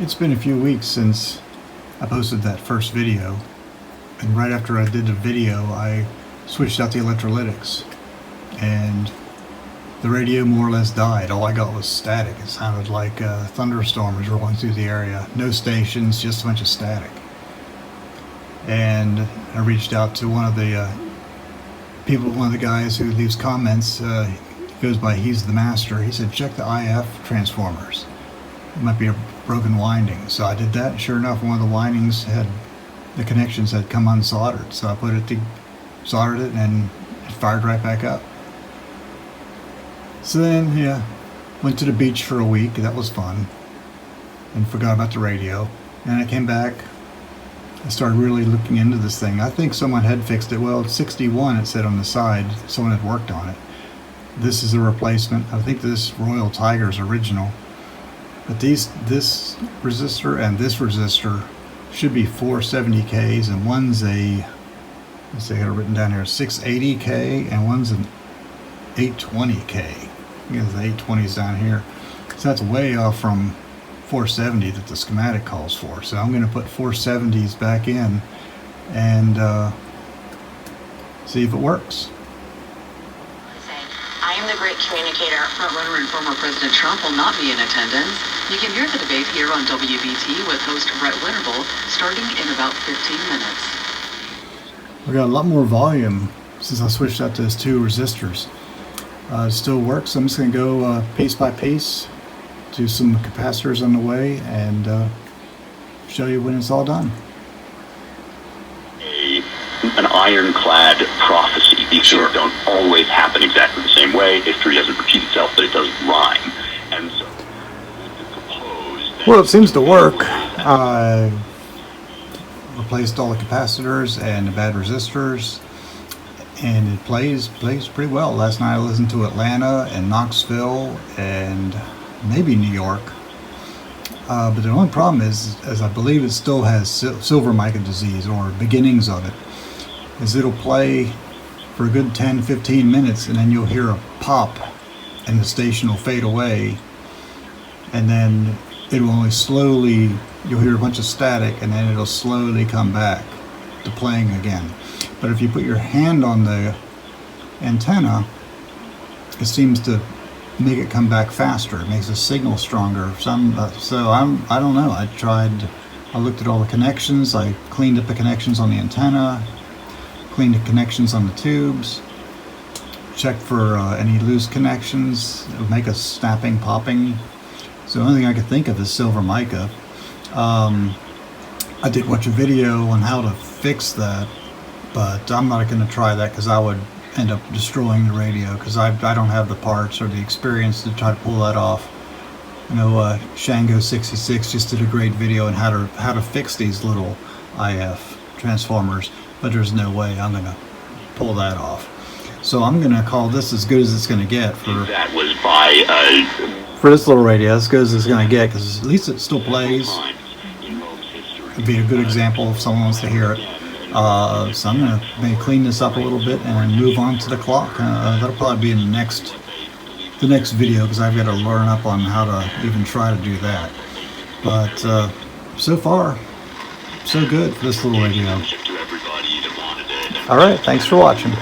It's been a few weeks since I posted that first video, and right after I did the video I switched out the electrolytics and the radio more or less died. All I got was static. It sounded like a thunderstorm was rolling through the area. No stations, just a bunch of static. And I reached out to one of the guys who leaves comments. He goes by He's the Master. He said check the IF transformers. It might be a broken winding. So I did that, and sure enough, one of the windings had, the connections had come unsoldered. So I soldered it, and it fired right back up. So then, yeah, went to the beach for a week. That was fun, and forgot about the radio. And I came back. I started really looking into this thing. I think someone had fixed it. Well, it's 61, it said on the side. Someone had worked on it. This is a replacement. I think this Royal Tiger is original. But this resistor and this resistor should be 470Ks, and one's a, let's see, I got it written down here, 680K, and one's an 820K. Because the 820 is down here. So that's way off from 470 that the schematic calls for. So I'm going to put 470s back in and see if it works. I am the great communicator. Frontrunner and former President Trump will not be in attendance. You can hear the debate here on WBT with host Brett Winterble starting in about 15 minutes. We got a lot more volume since I switched out those two resistors. It still works. I'm just going to go piece by piece, do some capacitors on the way, and show you when it's all done. An ironclad prophecy. These things don't always happen exactly the same way. History doesn't repeat itself, but it does rhyme. And so, well, it seems to work. I replaced all the capacitors and the bad resistors, and it plays pretty well. Last night I listened to Atlanta and Knoxville and maybe New York. But the only problem is I believe it still has silver mica disease, or beginnings of it. Is it'll play for a good 10-15 minutes, and then you'll hear a pop and the station will fade away, and then it will only slowly, you'll hear a bunch of static, and then it'll slowly come back to playing again. But if you put your hand on the antenna, it seems to make it come back faster. It makes the signal stronger. I don't know. I looked at all the connections. I cleaned up the connections on the antenna, cleaned the connections on the tubes, checked for any loose connections. It would make a snapping, popping. So the only thing I could think of is silver mica. I did watch a video on how to fix that, but I'm not going to try that because I would end up destroying the radio, because I don't have the parts or the experience to try to pull that off. I know Shango66 just did a great video on how to fix these little IF transformers, but there's no way I'm going to pull that off. So I'm going to call this as good as it's going to get for this little radio, as good as it's going to get, because at least it still plays. It'd be a good example if someone wants to hear it. So I'm going to maybe clean this up a little bit and move on to the clock. That'll probably be in the next video, because I've got to learn up on how to even try to do that. But so far, so good for this little radio. Alright, thanks for watching.